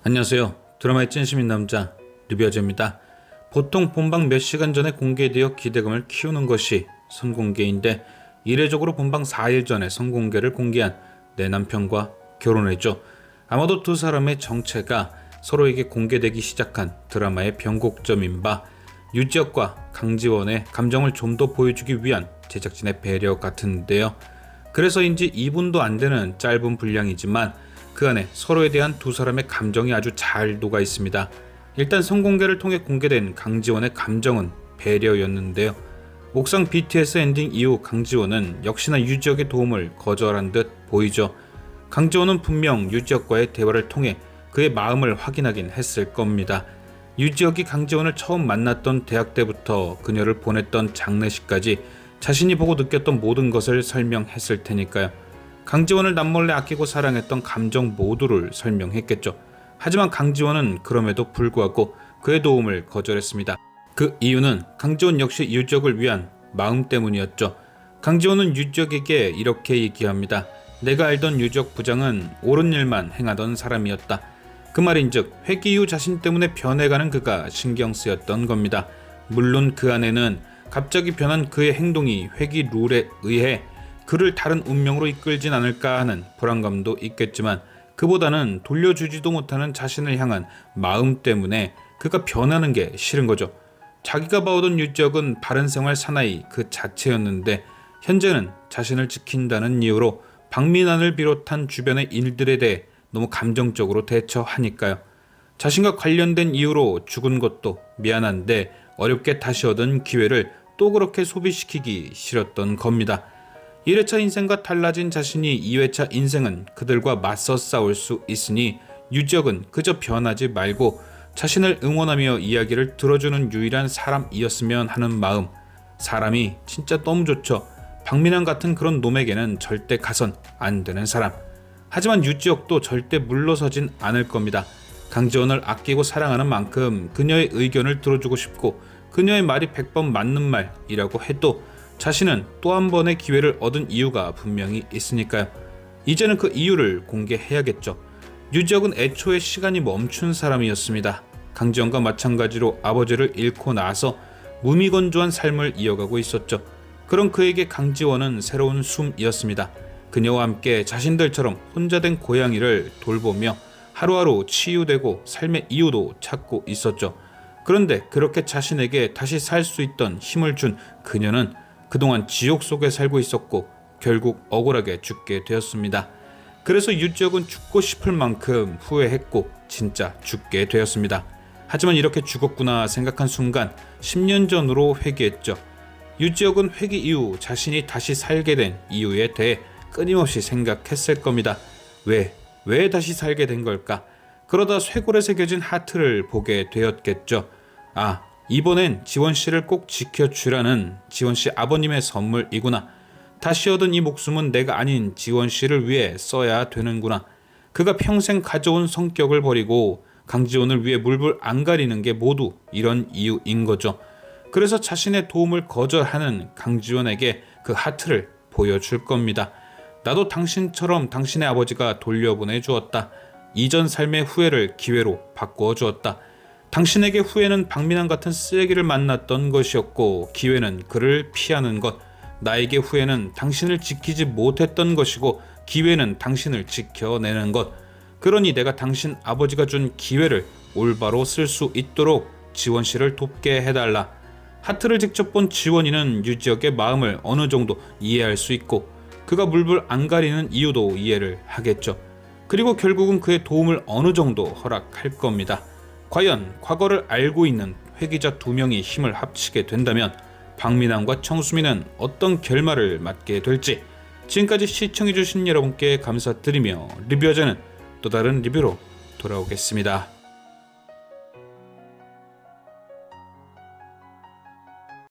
안녕하세요. 드라마의 찐시민 남자 리뷰어즈입니다. 보통 본방 몇 시간 전에 공개되어 기대감을 키우는 것이 선공개인데 이례적으로 본방 4일 전에 선공개를 공개한 내 남편과 결혼했죠. 아마도 두 사람의 정체가 서로에게 공개되기 시작한 드라마의 변곡점인 바 유지혁과 강지원의 감정을 좀 더 보여주기 위한 제작진의 배려 같은데요. 그래서인지 2분도 안 되는 짧은 분량이지만 그 안에 서로에 대한 두 사람의 감정이 아주 잘 녹아 있습니다. 일단 선공개를 통해 공개된 강지원의 감정은 배려였는데요. 옥상 BTS 엔딩 이후 강지원은 역시나 유지혁의 도움을 거절한 듯 보이죠. 강지원은 분명 유지혁과의 대화를 통해 그의 마음을 확인하긴 했을 겁니다. 유지혁이 강지원을 처음 만났던 대학 때부터 그녀를 보냈던 장례식까지 자신이 보고 느꼈던 모든 것을 설명했을 테니까요. 강지원을 남몰래 아끼고 사랑했던 감정 모두를 설명했겠죠. 하지만 강지원은 그럼에도 불구하고 그의 도움을 거절했습니다. 그 이유는 강지원 역시 유지혁을 위한 마음 때문이었죠. 강지원은 유지혁에게 이렇게 얘기합니다. 내가 알던 유지혁 부장은 옳은 일만 행하던 사람이었다. 그 말인즉 회기 이후 자신 때문에 변해가는 그가 신경 쓰였던 겁니다. 물론 그 안에는 갑자기 변한 그의 행동이 회기 룰에 의해 그를 다른 운명으로 이끌진 않을까 하는 불안감도 있겠지만 그보다는 돌려주지도 못하는 자신을 향한 마음 때문에 그가 변하는 게 싫은 거죠. 자기가 봐오던 유지혁은 바른 생활 사나이 그 자체였는데 현재는 자신을 지킨다는 이유로 박민환을 비롯한 주변의 일들에 대해 너무 감정적으로 대처하니까요. 자신과 관련된 이유로 죽은 것도 미안한데 어렵게 다시 얻은 기회를 또 그렇게 소비시키기 싫었던 겁니다. 1회차 인생과 달라진 자신이 2회차 인생은 그들과 맞서 싸울 수 있으니 유지혁은 그저 변하지 말고 자신을 응원하며 이야기를 들어주는 유일한 사람이었으면 하는 마음. 사람이 진짜 너무 좋죠. 박민환 같은 그런 놈에게는 절대 가선 안 되는 사람. 하지만 유지혁도 절대 물러서진 않을 겁니다. 강지원을 아끼고 사랑하는 만큼 그녀의 의견을 들어주고 싶고 그녀의 말이 100번 맞는 말이라고 해도 자신은 또 한 번의 기회를 얻은 이유가 분명히 있으니까요. 이제는 그 이유를 공개해야겠죠. 유지혁은 애초에 시간이 멈춘 사람이었습니다. 강지원과 마찬가지로 아버지를 잃고 나서 무미건조한 삶을 이어가고 있었죠. 그런 그에게 강지원은 새로운 숨이었습니다. 그녀와 함께 자신들처럼 혼자 된 고양이를 돌보며 하루하루 치유되고 삶의 이유도 찾고 있었죠. 그런데 그렇게 자신에게 다시 살 수 있던 힘을 준 그녀는 그동안 지옥 속에 살고 있었고 결국 억울하게 죽게 되었습니다. 그래서 유지혁은 죽고 싶을 만큼 후회했고 진짜 죽게 되었습니다. 하지만 이렇게 죽었구나 생각한 순간 10년 전으로 회귀했죠. 유지혁은 회귀 이후 자신이 다시 살게 된 이유에 대해 끊임없이 생각했을 겁니다. 왜 다시 살게 된 걸까? 그러다 쇄골에 새겨진 하트를 보게 되었겠죠. 이번엔 지원씨를 꼭 지켜주라는 지원씨 아버님의 선물이구나. 다시 얻은 이 목숨은 내가 아닌 지원씨를 위해 써야 되는구나. 그가 평생 가져온 성격을 버리고 강지원을 위해 물불 안 가리는 게 모두 이런 이유인 거죠. 그래서 자신의 도움을 거절하는 강지원에게 그 하트를 보여줄 겁니다. 나도 당신처럼 당신의 아버지가 돌려보내 주었다. 이전 삶의 후회를 기회로 바꾸어 주었다. 당신에게 후회는 박민환 같은 쓰레기를 만났던 것이었고 기회는 그를 피하는 것. 나에게 후회는 당신을 지키지 못했던 것이고 기회는 당신을 지켜내는 것. 그러니 내가 당신 아버지가 준 기회를 올바로 쓸 수 있도록 지원씨를 돕게 해달라. 하트를 직접 본 지원이는 유지혁의 마음을 어느 정도 이해할 수 있고 그가 물불 안 가리는 이유도 이해를 하겠죠. 그리고 결국은 그의 도움을 어느 정도 허락할 겁니다. 과연 과거를 알고 있는 회귀자 2명이 힘을 합치게 된다면 박민환과 청수민은 어떤 결말을 맞게 될지. 지금까지 시청해주신 여러분께 감사드리며 리뷰어제는 또 다른 리뷰로 돌아오겠습니다.